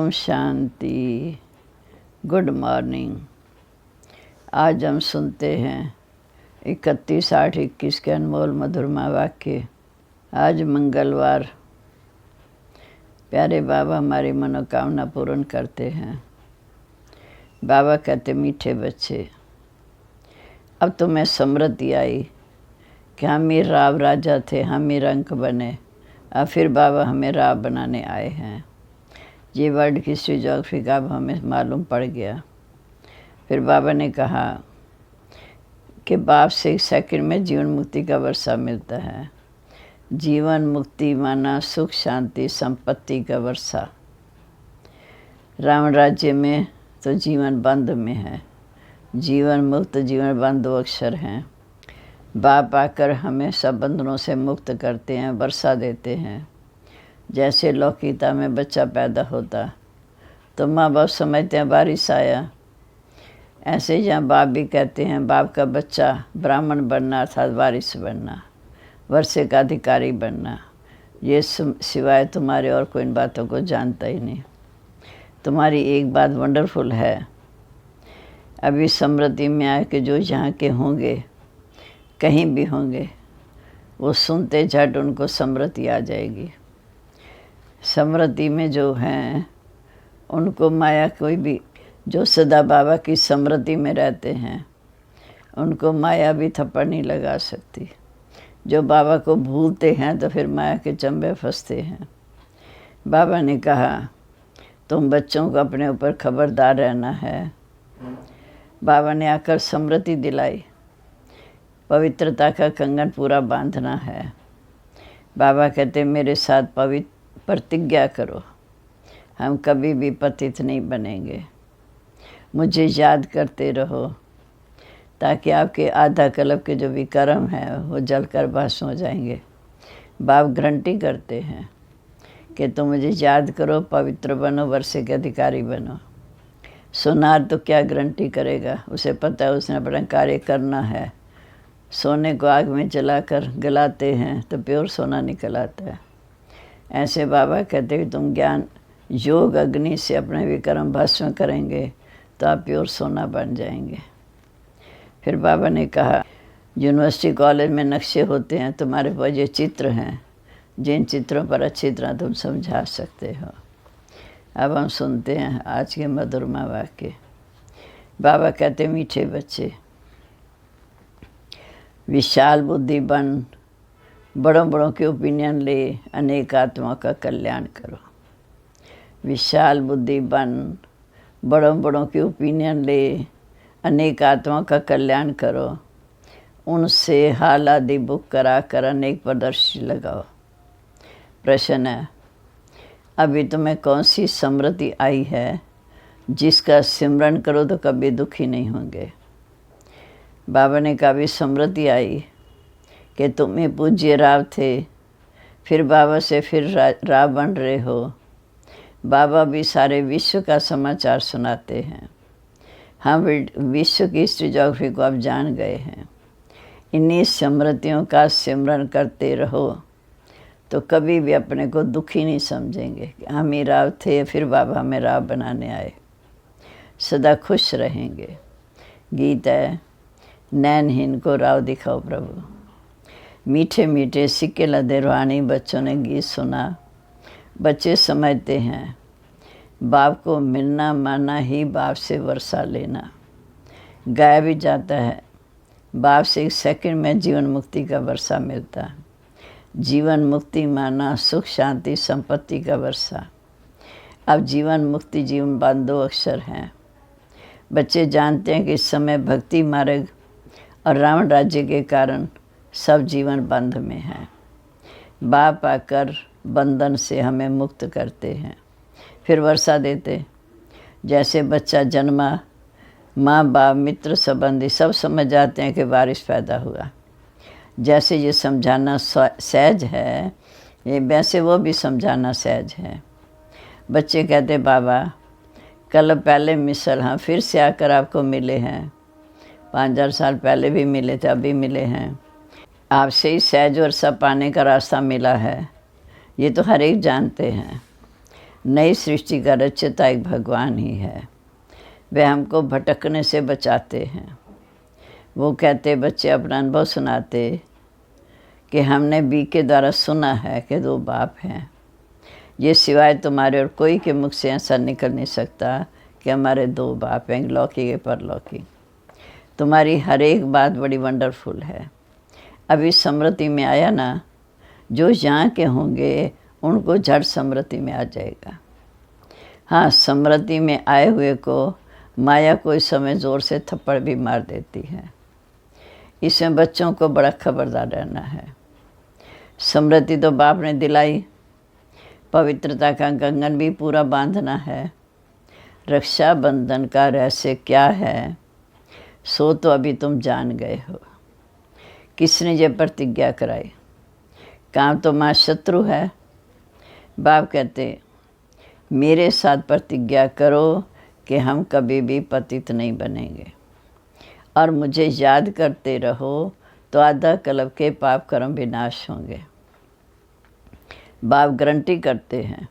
Om Shanti. Good morning. आज हम सुनते हैं 31/8/21 के अनमोल मधुरमा वाक्य। आज मंगलवार। प्यारे बाबा हमारी मनोकामना पूर्ण करते हैं। बाबा कहते, मीठे बच्चे, अब तुम्हें स्मृति आई कि हम ही राव राजा थे, हम ही रंक बने, अब फिर बाबा हमें राव बनाने आए हैं। ये वर्ल्ड हिस्ट्री ज्योग्राफी का अब हमें मालूम पड़ गया। फिर बाबा ने कहा कि बाप से 1 सेकंड में जीवन मुक्ति का वर्षा मिलता है। जीवन मुक्ति माना सुख शांति संपत्ति का वर्षा। रावण राज्य में तो जीवन बंद में है, जीवन मुक्त जीवन बंद 2 अक्षर हैं। बाप आकर हमें सब बंधनों से मुक्त करते हैं, वर्षा देते हैं। जैसे लौकिकता में बच्चा पैदा होता तो माँ बाप समझते हैं बारिश आया, ऐसे ही यहाँ बाप भी कहते हैं बाप का बच्चा ब्राह्मण बनना अर्थात वारिस बनना, वर्षे का अधिकारी बनना। ये सिवाय तुम्हारे और कोई इन बातों को जानता ही नहीं। तुम्हारी एक बात वंडरफुल है, अभी स्मृति में आए कि जो यहाँ के होंगे कहीं भी होंगे वो सुनते झट उनको स्मृति आ जाएगी। स्मृति में जो हैं उनको माया कोई भी, जो सदा बाबा की स्मृति में रहते हैं उनको माया भी थप्पड़ नहीं लगा सकती। जो बाबा को भूलते हैं तो फिर माया के चंबे फंसते हैं। बाबा ने कहा तुम बच्चों को अपने ऊपर खबरदार रहना है। बाबा ने आकर स्मृति दिलाई, पवित्रता का कंगन पूरा बांधना है। बाबा कहते मेरे साथ प्रतिज्ञा करो, हम कभी भी पतित नहीं बनेंगे। मुझे याद करते रहो ताकि आपके आधा कल्प के जो भी कर्म हैं वो जलकर भस्म हो जाएंगे। बाप गारंटी करते हैं कि तुम मुझे याद करो, पवित्र बनो, वर्षे के अधिकारी बनो। सोनार तो क्या गारंटी करेगा, उसे पता है उसने अपना कार्य करना है। सोने को आग में जलाकर गलाते हैं तो प्योर सोना निकल आता है। ऐसे बाबा कहते कि तुम ज्ञान योग अग्नि से अपने विक्रम भस्म करेंगे तो आप प्योर सोना बन जाएंगे। फिर बाबा ने कहा यूनिवर्सिटी कॉलेज में नक्शे होते हैं, तुम्हारे पास ये चित्र हैं जिन चित्रों पर अच्छी तरह तुम समझा सकते हो। अब हम सुनते हैं आज के मधुरमा वाक्य। बाबा कहते मीठे बच्चे, विशाल बुद्धि बन, बड़ों बड़ों के ओपिनियन ले, अनेक आत्माओं का कल्याण करो। विशाल बुद्धि बन, बड़ों बड़ों के ओपिनियन ले, अनेक आत्माओं का कल्याण करो। उनसे हाल आदि बुक करा कर अनेक प्रदर्शनी लगाओ। प्रश्न है, अभी तुम्हें कौन सी स्मृति आई है जिसका सिमरन करो तो कभी दुखी नहीं होंगे। बाबा ने कहा भी स्मृति आई कि तुम ही पूज्य राव थे, फिर बाबा से फिर राव बन रहे हो। बाबा भी सारे विश्व का समाचार सुनाते हैं। हम विश्व की हिस्ट्री ज्योग्राफी को अब जान गए हैं। इन्हीं स्मृतियों का सिमरन करते रहो तो कभी भी अपने को दुखी नहीं समझेंगे कि हम ही राव थे, फिर बाबा हमें राव बनाने आए। सदा खुश रहेंगे। गीत है, नैनहीन को राव दिखाओ प्रभु। मीठे मीठे सिक्के लदे रूहानी बच्चों ने गीत सुना। बच्चे समझते हैं बाप को मिलना माना ही बाप से वर्षा लेना। गाया भी जाता है बाप से 1 सेकंड में जीवन मुक्ति का वर्षा मिलता है। जीवन मुक्ति माना सुख शांति संपत्ति का वर्षा। अब जीवन मुक्ति जीवन बंद 2 अक्षर हैं। बच्चे जानते हैं कि इस समय भक्ति मार्ग और रावण राज्य के कारण सब जीवन बंध में है। बाप आकर बंधन से हमें मुक्त करते हैं, फिर वर्षा देते। जैसे बच्चा जन्मा, माँ बाप मित्र संबंधी सब समझ जाते हैं कि बारिश पैदा हुआ। जैसे ये समझाना सहज है, ये वैसे वो भी समझाना सहज है। बच्चे कहते बाबा कल पहले मिसल, हाँ फिर से आकर आपको मिले हैं। 5000 साल पहले भी मिले थे, अभी मिले हैं। आपसे ही सहज वर्षा पाने का रास्ता मिला है, ये तो हर एक जानते हैं। नई सृष्टि का रचयिता एक भगवान ही है। वे हमको भटकने से बचाते हैं। वो कहते, बच्चे अपना अनुभव सुनाते कि हमने बी के द्वारा सुना है कि 2 बाप हैं। ये सिवाय तुम्हारे और कोई के मुख से ऐसा निकल नहीं सकता कि हमारे 2 बाप हैं, लौकिक के परलौकिक। तुम्हारी हर एक बात बड़ी वंडरफुल है। अभी स्मृति में आया ना, जो यहाँ के होंगे उनको झट स्मृति में आ जाएगा। हाँ, स्मृति में आए हुए को माया कोई समय ज़ोर से थप्पड़ भी मार देती है। इसमें बच्चों को बड़ा खबरदार रहना है। स्मृति तो बाप ने दिलाई, पवित्रता का कंगन भी पूरा बांधना है। रक्षाबंधन का रहस्य क्या है, सो तो अभी तुम जान गए हो। किसने ये प्रतिज्ञा कराई? काम तो माँ शत्रु है। बाप कहते, मेरे साथ प्रतिज्ञा करो कि हम कभी भी पतित नहीं बनेंगे, और मुझे याद करते रहो तो आधा कल्प के पाप कर्म विनाश होंगे। बाप गारंटी करते हैं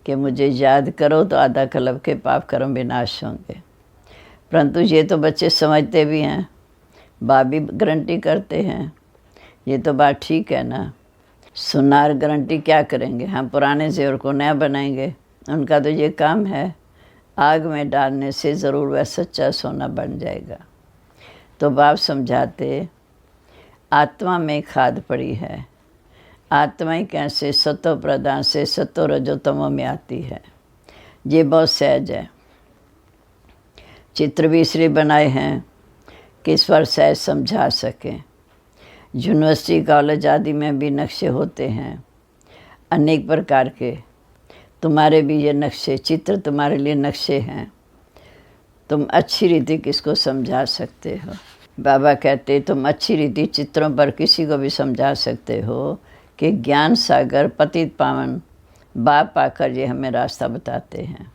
कि मुझे याद करो तो आधा कल्प के पाप कर्म विनाश होंगे। परंतु ये तो बच्चे समझते भी हैं, बाप भी गारंटी करते हैं। ये तो बात ठीक है ना। सुनार गारंटी क्या करेंगे? हम पुराने जेवर को नया बनाएंगे। उनका तो ये काम है, आग में डालने से ज़रूर वह सच्चा सोना बन जाएगा। तो बाप समझाते, आत्मा में खाद पड़ी है। आत्मा ही कैसे सतो प्रधान से सतो रजोतमो में आती है। ये बहुत सहज है। चित्र भी इसलिए बनाए हैं कि इस पर सहज समझा सकें। यूनिवर्सिटी कॉलेज आदि में भी नक्शे होते हैं अनेक प्रकार के। तुम्हारे भी ये नक्शे, चित्र तुम्हारे लिए नक्शे हैं। तुम अच्छी रीति किसको समझा सकते हो? बाबा कहते, तुम अच्छी रीति चित्रों पर किसी को भी समझा सकते हो कि ज्ञान सागर पतित पावन बाप आकर ये हमें रास्ता बताते हैं,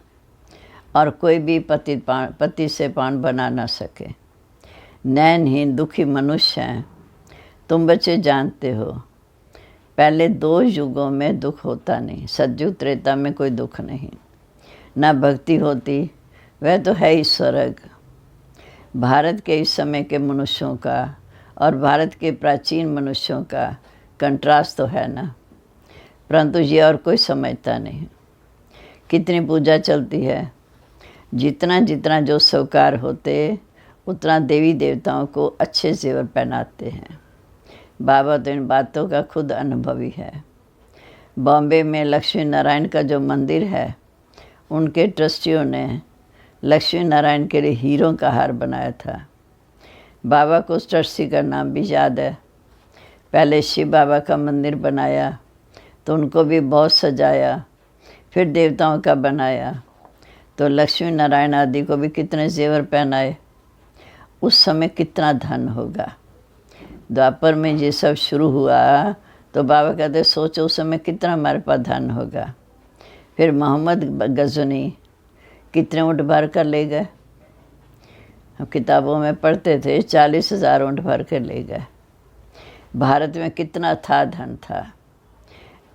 और कोई भी पति से पावन बना ना सके। नैनहीन दुखी मनुष्य हैं। तुम बच्चे जानते हो, पहले 2 युगों में दुख होता नहीं। सतयुग त्रेता में कोई दुख नहीं, ना भक्ति होती, वह तो है ही स्वर्ग। भारत के इस समय के मनुष्यों का और भारत के प्राचीन मनुष्यों का कंट्रास्ट तो है ना। परंतु ये और कोई समझता नहीं। कितनी पूजा चलती है, जितना जितना जो स्वीकार होते उतना देवी देवताओं को अच्छे जेवर पहनाते हैं। बाबा तो इन बातों का खुद अनुभवी है। बॉम्बे में लक्ष्मी नारायण का जो मंदिर है, उनके ट्रस्टियों ने लक्ष्मी नारायण के लिए हीरों का हार बनाया था। बाबा को उस ट्रस्टी का नाम भी याद है। पहले शिव बाबा का मंदिर बनाया तो उनको भी बहुत सजाया, फिर देवताओं का बनाया तो लक्ष्मी नारायण आदि को भी कितने जेवर पहनाए। उस समय कितना धन होगा। द्वापर में ये सब शुरू हुआ तो बाबा कहते, सोचो उस समय कितना हमारे पास धन होगा। फिर मोहम्मद गजनी कितने ऊँट भर कर ले गए। हम किताबों में पढ़ते थे 40,000 ऊँट भर कर ले गए। भारत में कितना था धन था।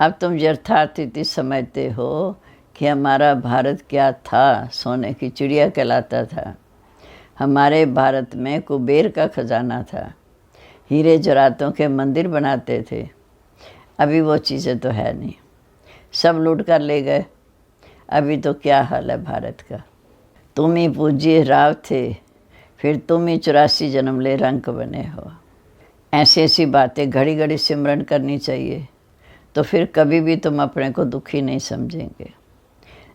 अब तुम यथार्थ स्थिति समझते हो कि हमारा भारत क्या था। सोने की चिड़िया कहलाता था। हमारे भारत में कुबेर का खजाना था। हीरे जवाहरातों के मंदिर बनाते थे। अभी वो चीज़ें तो है नहीं, सब लूट कर ले गए। अभी तो क्या हाल है भारत का। तुम ही पूज्य राव थे, फिर तुम ही 84 जन्म ले रंक बने हो। ऐसी ऐसी बातें घड़ी घड़ी सिमरन करनी चाहिए, तो फिर कभी भी तुम अपने को दुखी नहीं समझेंगे।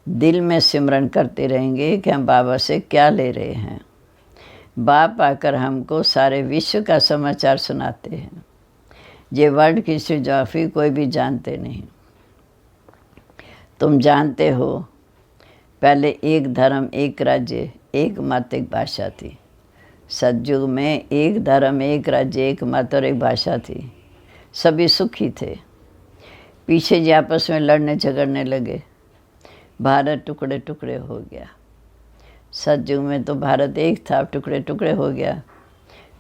दिल में सिमरन करते रहेंगे कि हम बाबा से क्या ले रहे हैं। बाप आकर हमको सारे विश्व का समाचार सुनाते हैं। ये वर्ल्ड की फिलोसॉफी कोई भी जानते नहीं। तुम जानते हो, पहले एक धर्म एक राज्य एक मत एक भाषा थी। सतयुग में एक धर्म एक राज्य एक मत और एक भाषा थी। सभी सुखी थे। पीछे जो आपस में लड़ने झगड़ने लगे, भारत टुकड़े टुकड़े हो गया। सतयुग में तो भारत एक था, टुकड़े टुकड़े हो गया।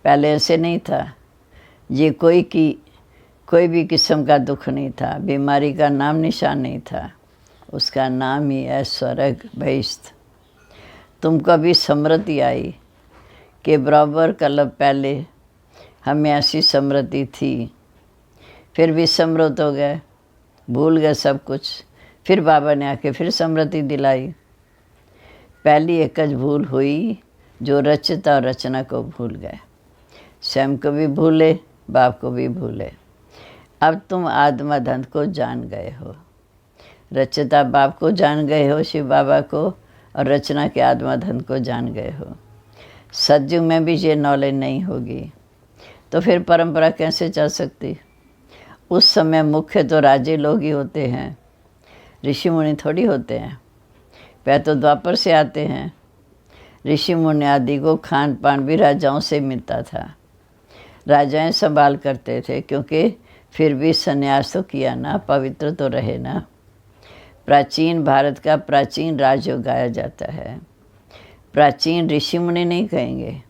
पहले ऐसे नहीं था। ये कोई भी किस्म का दुख नहीं था, बीमारी का नाम निशान नहीं था। उसका नाम ही है स्वर्ग बहिष्ठ। तुमको अभी समृद्धि आई कि बराबर कल पहले हमें ऐसी समृद्धि थी, फिर भी समृद्ध हो गए, भूल गए सब कुछ। फिर बाबा ने आके फिर समृद्धि दिलाई। पहली एकज भूल हुई जो रचता और रचना को भूल गए, स्वयं को भी भूले, बाप को भी भूले। अब तुम आत्मा धन को जान गए हो, रचता बाप को जान गए हो, शिव बाबा को, और रचना के आत्मा धन को जान गए हो। सतयुग में भी ये नॉलेज नहीं होगी तो फिर परंपरा कैसे चल सकती? उस समय मुख्य तो राजे लोग ही होते हैं, ऋषि मुनि थोड़ी होते हैं। वह तो द्वापर से आते हैं। ऋषि मुनि आदि को खान पान भी राजाओं से मिलता था, राजाएं संभाल करते थे, क्योंकि फिर भी संन्यास तो किया ना, पवित्र तो रहे ना। प्राचीन भारत का प्राचीन राजयोग गाया जाता है। प्राचीन ऋषि मुनि नहीं कहेंगे,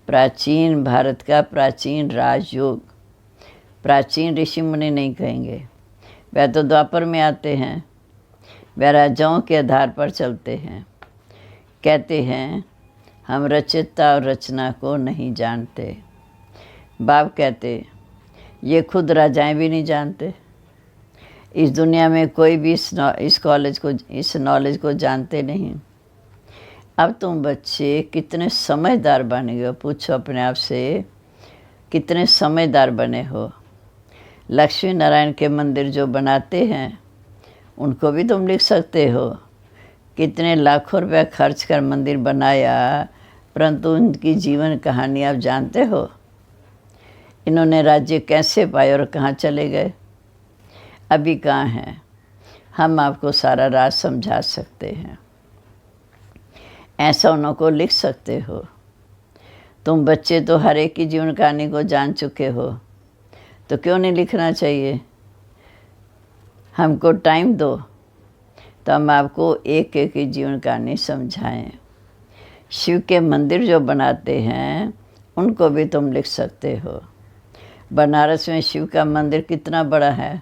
प्राचीन भारत का प्राचीन राजयोग, प्राचीन ऋषि मुनि नहीं कहेंगे। वह तो द्वापर में आते हैं, वह राजाओं के आधार पर चलते हैं। कहते हैं हम रचयिता और रचना को नहीं जानते। बाप कहते ये खुद राजाएं भी नहीं जानते। इस दुनिया में कोई भी इस नॉलेज को जानते नहीं। अब तुम बच्चे कितने समझदार बन गए हो, पूछो अपने आप से, कितने समझदार बने हो। लक्ष्मी नारायण के मंदिर जो बनाते हैं उनको भी तुम लिख सकते हो। कितने लाखों रुपया खर्च कर मंदिर बनाया, परंतु उनकी जीवन कहानी आप जानते हो? इन्होंने राज्य कैसे पाए और कहाँ चले गए? अभी कहाँ हैं? हम आपको सारा राज समझा सकते हैं, ऐसा उनको लिख सकते हो। तुम बच्चे तो हर एक की जीवन कहानी को जान चुके हो, तो क्यों नहीं लिखना चाहिए? हमको टाइम दो तो हम आपको एक एक की जीवन कहानी समझाएं। शिव के मंदिर जो बनाते हैं उनको भी तुम लिख सकते हो। बनारस में शिव का मंदिर कितना बड़ा है,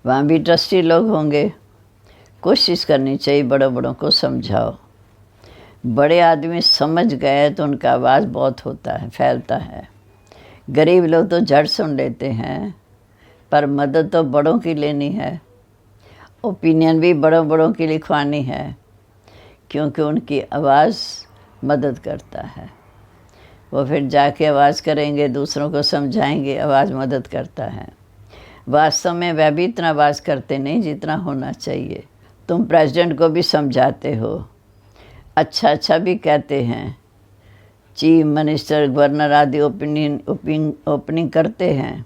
वहाँ भी ट्रस्टी लोग होंगे। कोशिश करनी चाहिए बड़ों बड़ों को समझाओ। बड़े आदमी समझ गए तो उनका आवाज़ बहुत होता है, फैलता है। गरीब लोग तो झट सुन लेते हैं, पर मदद तो बड़ों की लेनी है। ओपिनियन भी बड़ों बड़ों की लिखवानी है, क्योंकि उनकी आवाज़ मदद करता है। वो फिर जाके आवाज़ करेंगे, दूसरों को समझाएंगे, आवाज़ मदद करता है। वास्तव में वह भी इतना आवाज़ करते नहीं जितना होना चाहिए। तुम प्रेसिडेंट को भी समझाते हो, अच्छा भी कहते हैं। चीफ मिनिस्टर, गवर्नर आदि ओपनिंग करते हैं,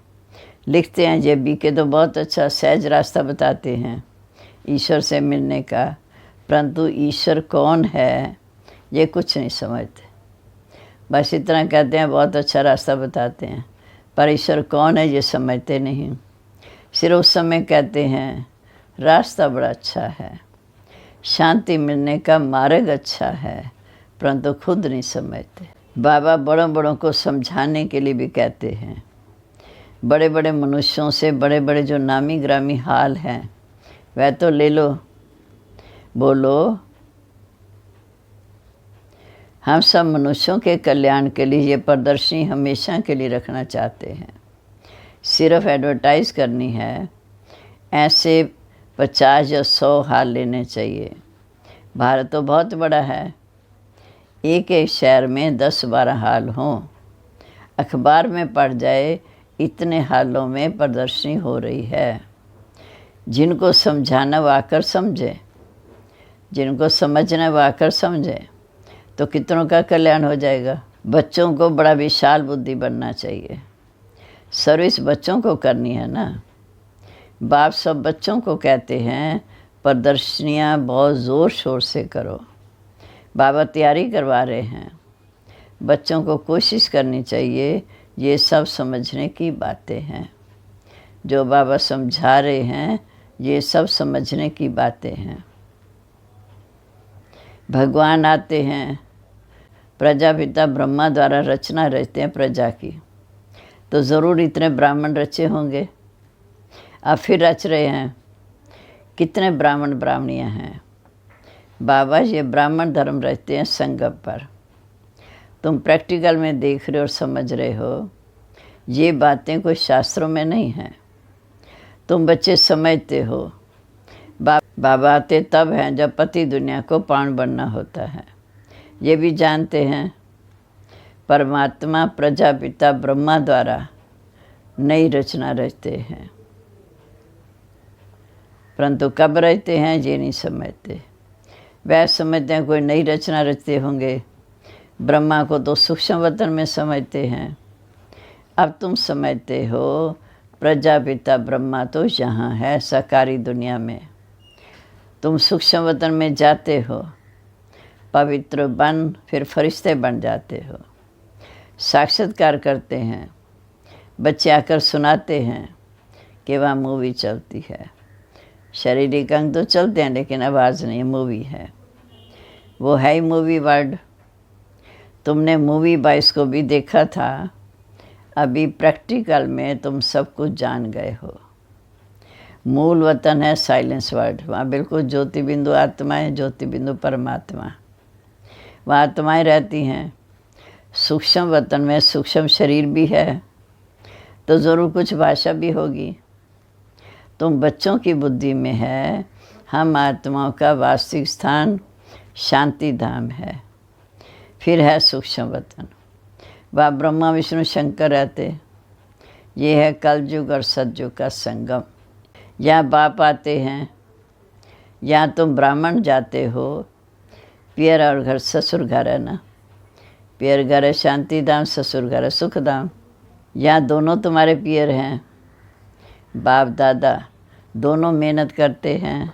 लिखते हैं। जेबी के तो बहुत अच्छा सहज रास्ता बताते हैं ईश्वर से मिलने का, परंतु ईश्वर कौन है ये कुछ नहीं समझते। बस इतना कहते हैं बहुत अच्छा रास्ता बताते हैं, पर ईश्वर कौन है ये समझते नहीं। सिर्फ उस समय कहते हैं रास्ता बड़ा अच्छा है, शांति मिलने का मार्ग अच्छा है, परंतु खुद नहीं समझते। बाबा बड़ों बड़ों को समझाने के लिए भी कहते हैं। बड़े बड़े मनुष्यों से बड़े बड़े जो नामी ग्रामी हाल हैं वह तो ले लो, बोलो। हम सब मनुष्यों के कल्याण के लिए ये प्रदर्शनी हमेशा के लिए रखना चाहते हैं। सिर्फ एडवर्टाइज़ करनी है। ऐसे 50 या 100 हाल लेने चाहिए। भारत तो बहुत बड़ा है, एक एक शहर में 10-12 हाल हों। अखबार में पढ़ जाए इतने हालों में प्रदर्शनी हो रही है। जिनको समझाना वो आकर समझे, जिनको समझना वो आकर समझे, तो कितनों का कल्याण हो जाएगा। बच्चों को बड़ा विशाल बुद्धि बनना चाहिए। सर्विस बच्चों को करनी है ना। बाप सब बच्चों को कहते हैं प्रदर्शनियाँ बहुत ज़ोर शोर से करो। बाबा तैयारी करवा रहे हैं। बच्चों को कोशिश करनी चाहिए, ये सब समझने की बातें हैं। जो बाबा समझा रहे हैं ये सब समझने की बातें हैं। भगवान आते हैं, प्रजापिता ब्रह्मा द्वारा रचना रचते हैं प्रजा की, तो ज़रूर इतने ब्राह्मण रचे होंगे। अब फिर रच रहे हैं कितने ब्राह्मण ब्राह्मणियाँ हैं। बाबा ये ब्राह्मण धर्म रहते हैं संगम पर। तुम प्रैक्टिकल में देख रहे हो और समझ रहे हो, ये बातें कोई शास्त्रों में नहीं हैं। तुम बच्चे समझते हो। बाबा आते तब हैं जब पति दुनिया को पाण बनना होता है। ये भी जानते हैं परमात्मा प्रजापिता ब्रह्मा द्वारा नई रचना रचते हैं, परंतु कब रचते हैं ये नहीं समझते। वह समझते हैं कोई नई रचना रचते होंगे। ब्रह्मा को तो सूक्ष्म वतन में समझते हैं। अब तुम समझते हो प्रजापिता ब्रह्मा तो यहाँ है साकारी दुनिया में। तुम सूक्ष्म वतन में जाते हो, पवित्र बन फिर फरिश्ते बन जाते हो। साक्षात्कार करते हैं, बच्चे आकर सुनाते हैं कि वहाँ मूवी चलती है। शारीरिक अंग तो चलते हैं लेकिन आवाज़ नहीं, मूवी है। वो है ही मूवी वर्ल्ड। तुमने मूवी बाइस को भी देखा था, अभी प्रैक्टिकल में तुम सब कुछ जान गए हो। मूल वतन है साइलेंस वर्ल्ड। वहाँ बिल्कुल ज्योति बिंदु आत्मा है, ज्योति बिंदु परमात्मा। वहाँ आत्माएं रहती हैं। सूक्ष्म वतन में सूक्ष्म शरीर भी है, तो ज़रूर कुछ भाषा भी होगी। तुम बच्चों की बुद्धि में है हम आत्माओं का वास्तविक स्थान शांति धाम है। फिर है सूक्ष्म वतन, वह ब्रह्मा विष्णु शंकर रहते। ये है कलयुग और सतयुग का संगम। यहाँ बाप आते हैं, यहाँ तुम ब्राह्मण जाते हो। पियर और घर ससुर घर है ना। पियर घर है शांति धाम, ससुर घर है सुख धाम। यहाँ दोनों तुम्हारे पियर हैं। बाप दादा दोनों मेहनत करते हैं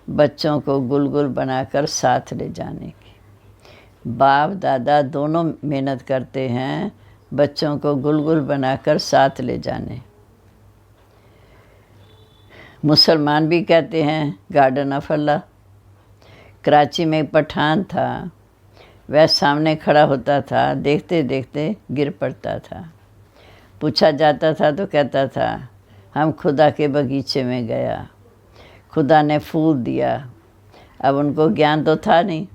बच्चों को गुलगुल बनाकर साथ ले जाने की। बाप दादा दोनों मेहनत करते हैं बच्चों को गुलगुल बनाकर साथ ले जाने। मुसलमान भी कहते हैं गार्डन ऑफ अल्लाह। कराची में एक पठान था, वह सामने खड़ा होता था, देखते देखते गिर पड़ता था। पूछा जाता था तो कहता था हम खुदा के बगीचे में गया, खुदा ने फूल दिया। अब उनको ज्ञान तो था नहीं।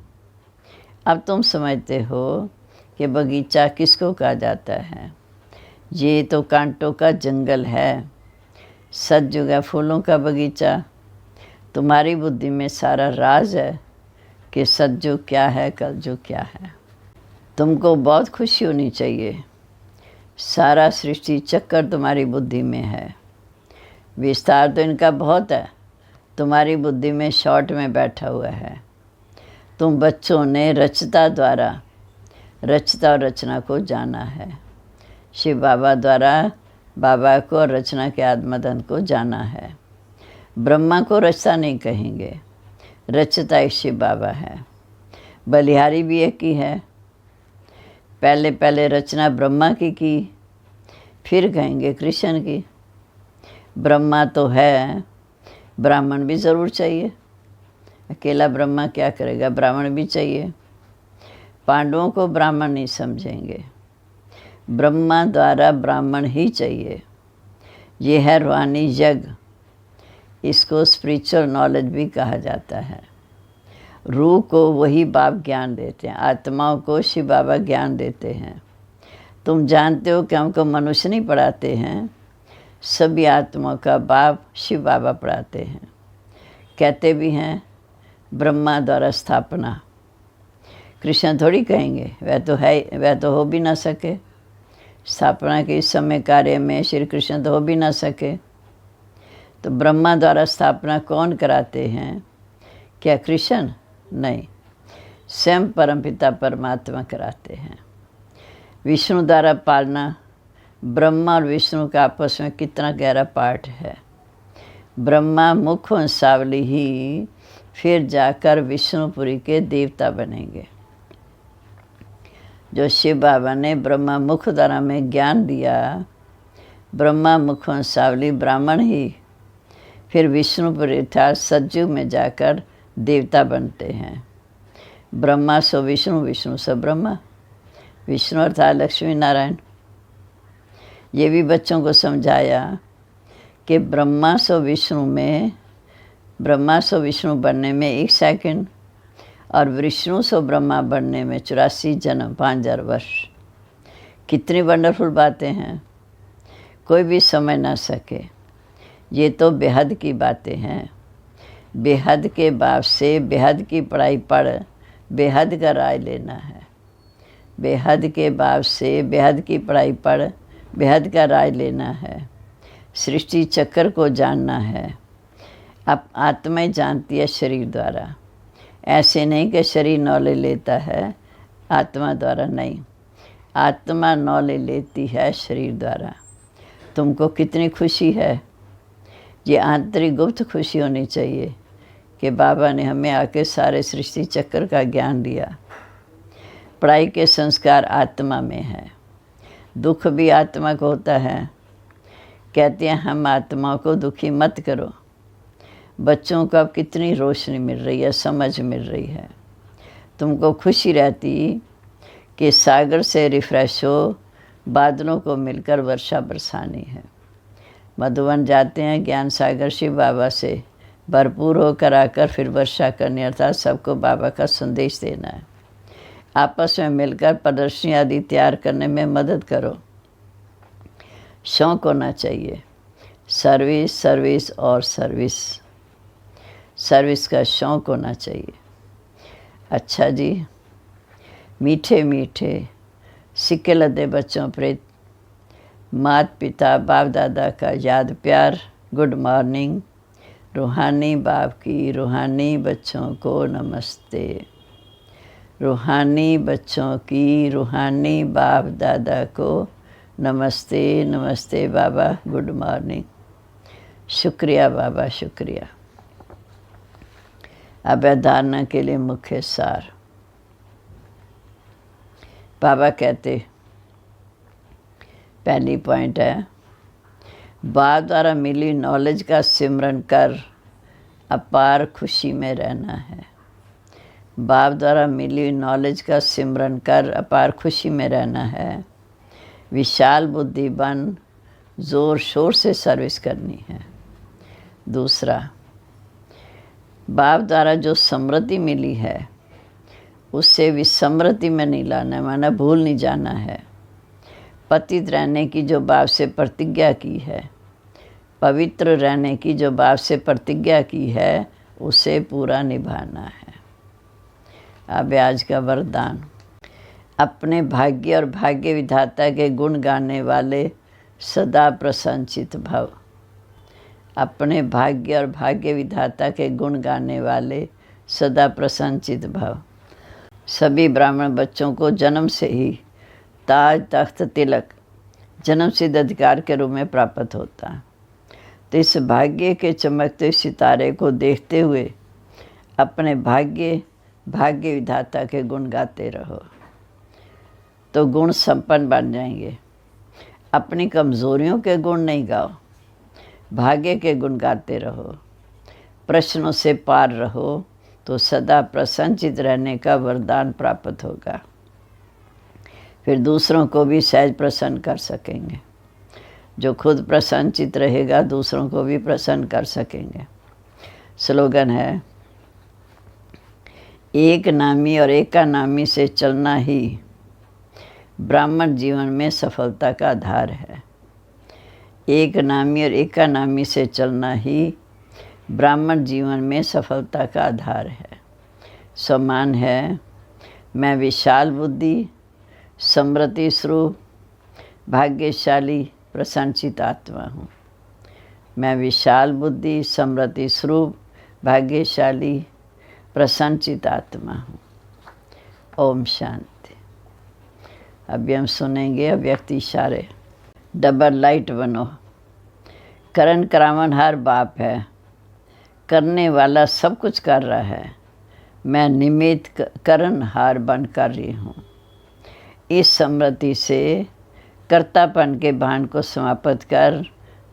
अब तुम समझते हो कि बगीचा किसको कहा जाता है। ये तो कांटों का जंगल है, सतयुग है फूलों का बगीचा। तुम्हारी बुद्धि में सारा राज है कि सतयुग क्या है, कलयुग क्या है। तुमको बहुत खुशी होनी चाहिए। सारा सृष्टि चक्कर तुम्हारी बुद्धि में है। विस्तार तो इनका बहुत है, तुम्हारी बुद्धि में शॉर्ट में बैठा हुआ है। तुम बच्चों ने रचता द्वारा रचता और रचना को जाना है। शिव बाबा द्वारा बाबा को और रचना के आत्मधन को जाना है। ब्रह्मा को रचता नहीं कहेंगे, रचता एक शिव बाबा है। बलिहारी भी एक ही है। पहले पहले रचना ब्रह्मा की, फिर कहेंगे कृष्ण की। ब्रह्मा तो है, ब्राह्मण भी ज़रूर चाहिए। अकेला ब्रह्मा क्या करेगा, ब्राह्मण भी चाहिए। पांडवों को ब्राह्मण नहीं समझेंगे, ब्रह्मा द्वारा ब्राह्मण ही चाहिए। ये है रूहानी यज्ञ, इसको स्पिरिचुअल नॉलेज भी कहा जाता है। रूह को वही बाप ज्ञान देते हैं, आत्माओं को शिव बाबा ज्ञान देते हैं। तुम जानते हो कि हमको मनुष्य नहीं पढ़ाते हैं, सभी आत्माओं का बाप शिव बाबा पढ़ाते हैं। कहते भी हैं ब्रह्मा द्वारा स्थापना। कृष्ण थोड़ी कहेंगे, वह तो है, वह तो हो भी ना सके। स्थापना के इस समय कार्य में श्री कृष्ण तो हो भी ना सके। तो ब्रह्मा द्वारा स्थापना कौन कराते हैं? क्या कृष्ण? नहीं, स्वयं परमपिता परमात्मा कराते हैं। विष्णु द्वारा पालना, ब्रह्मा और विष्णु का आपस में कितना गहरा पाठ है। ब्रह्मा मुख वंशावली ही फिर जाकर विष्णुपुरी के देवता बनेंगे। जो शिव बाबा ने ब्रह्मा मुख द्वारा में ज्ञान दिया, ब्रह्मा मुख वंशावली ब्राह्मण ही फिर विष्णुपुरी अर्थात सतयुग में जाकर देवता बनते हैं। ब्रह्मा सो विष्णु, विष्णु सो ब्रह्मा। विष्णु अर्थात लक्ष्मी नारायण। ये भी बच्चों को समझाया कि ब्रह्मा सो विष्णु में ब्रह्मा सो विष्णु बनने में 1 सेकंड और विष्णु सो ब्रह्मा बनने में 84 जन्म 5000 वर्ष। कितनी वंडरफुल बातें हैं, कोई भी समझ ना सके। ये तो बेहद की बातें हैं। बेहद के बाप से बेहद की पढ़ाई पढ़ बेहद का राय लेना है। बेहद के बाप से बेहद की पढ़ाई पढ़ बेहद का राय लेना है। सृष्टि चक्र को जानना है। अब आत्मा जानती है शरीर द्वारा। ऐसे नहीं कि शरीर नॉलेज लेता है, आत्मा द्वारा नहीं। आत्मा नॉलेज लेती है शरीर द्वारा। तुमको कितनी खुशी है। ये आंतरिक गुप्त खुशी होनी चाहिए कि बाबा ने हमें आके सारे सृष्टि चक्र का ज्ञान दिया। पढ़ाई के संस्कार आत्मा में है। दुख भी आत्मा को होता है। कहते हैं हम आत्मा को दुखी मत करो। बच्चों को अब कितनी रोशनी मिल रही है, समझ मिल रही है। तुमको खुशी रहती कि सागर से रिफ्रेश हो, बादलों को मिलकर वर्षा बरसानी है। मधुबन जाते हैं ज्ञान सागर शिव बाबा से भरपूर होकर आकर फिर वर्षा करनी, अर्थात सबको बाबा का संदेश देना है। आपस में मिलकर प्रदर्शनी आदि तैयार करने में मदद करो। शौक होना चाहिए। सर्विस सर्विस और सर्विस। सर्विस का शौक होना चाहिए। अच्छा जी, मीठे मीठे सिक्के लदे बच्चों प्रेत माता पिता बाप दादा का याद प्यार गुड मॉर्निंग। रूहानी बाप की रूहानी बच्चों को नमस्ते। रूहानी बच्चों की रूहानी बाप दादा को नमस्ते। नमस्ते बाबा, गुड मॉर्निंग। शुक्रिया बाबा, शुक्रिया। अब धारणा के लिए मुख्य सार। बाबा कहते, पहली पॉइंट है, बाप द्वारा मिली नॉलेज का सिमरन कर अपार खुशी में रहना है। बाप द्वारा मिली नॉलेज का सिमरन कर अपार खुशी में रहना है। विशाल बुद्धि बन ज़ोर शोर से सर्विस करनी है। दूसरा, बाप द्वारा जो समृद्धि मिली है उससे विसमृद्धि में नहीं लाना है, माना भूल नहीं जाना है। पतित रहने की जो बाप से प्रतिज्ञा की है, पवित्र रहने की जो बाप से प्रतिज्ञा की है, उसे पूरा निभाना है। अब आज का वरदान। अपने भाग्य और भाग्य विधाता के गुण गाने वाले सदा प्रसन्नचित भव। अपने भाग्य और भाग्य विधाता के गुण गाने वाले सदा प्रसन्नचित भव। सभी ब्राह्मण बच्चों को जन्म से ही ताज तख्त तिलक जन्म सिद्ध अधिकार के रूप में प्राप्त होता है। तो इस भाग्य के चमकते सितारे को देखते हुए अपने भाग्य भाग्य विधाता के गुण गाते रहो तो गुण संपन्न बन जाएंगे। अपनी कमज़ोरियों के गुण नहीं गाओ, भाग्य के गुण गाते रहो। प्रश्नों से पार रहो तो सदा प्रसन्नचित रहने का वरदान प्राप्त होगा। फिर दूसरों को भी सहज प्रसन्न कर सकेंगे। जो खुद प्रसन्नचित रहेगा दूसरों को भी प्रसन्न कर सकेंगे। स्लोगन है, एक नामी और एकानामी से चलना ही ब्राह्मण जीवन में सफलता का आधार है। एक नामी और एकानामी से चलना ही ब्राह्मण जीवन में सफलता का आधार है। समान है, मैं विशाल बुद्धि समृद्धि स्वरूप भाग्यशाली प्रसन्नचित आत्मा हूँ। मैं विशाल बुद्धि समृद्धि स्वरूप भाग्यशाली प्रसन्नचित आत्मा हूँ। ओम शांति। अभी हम सुनेंगे अव्यक्त इशारे। डबल लाइट बनो। करण करावनहार बाप है, करने वाला सब कुछ कर रहा है। मैं निमित्त करणहार बन कर रही हूँ। इस समृद्धि से कर्तापन के भान को समाप्त कर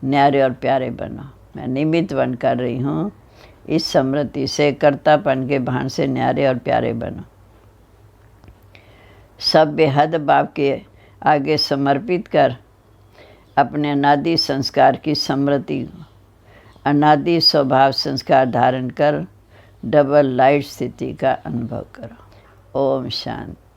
न्यारे और प्यारे बनो। मैं निमित्त बन कर रही हूँ। इस समृद्धि से कर्तापन के भान से न्यारे और प्यारे बनो। सब बेहद बाप के आगे समर्पित कर अपने अनादि संस्कार की समृद्धि अनादि स्वभाव संस्कार धारण कर डबल लाइट स्थिति का अनुभव करो। ओम शांति।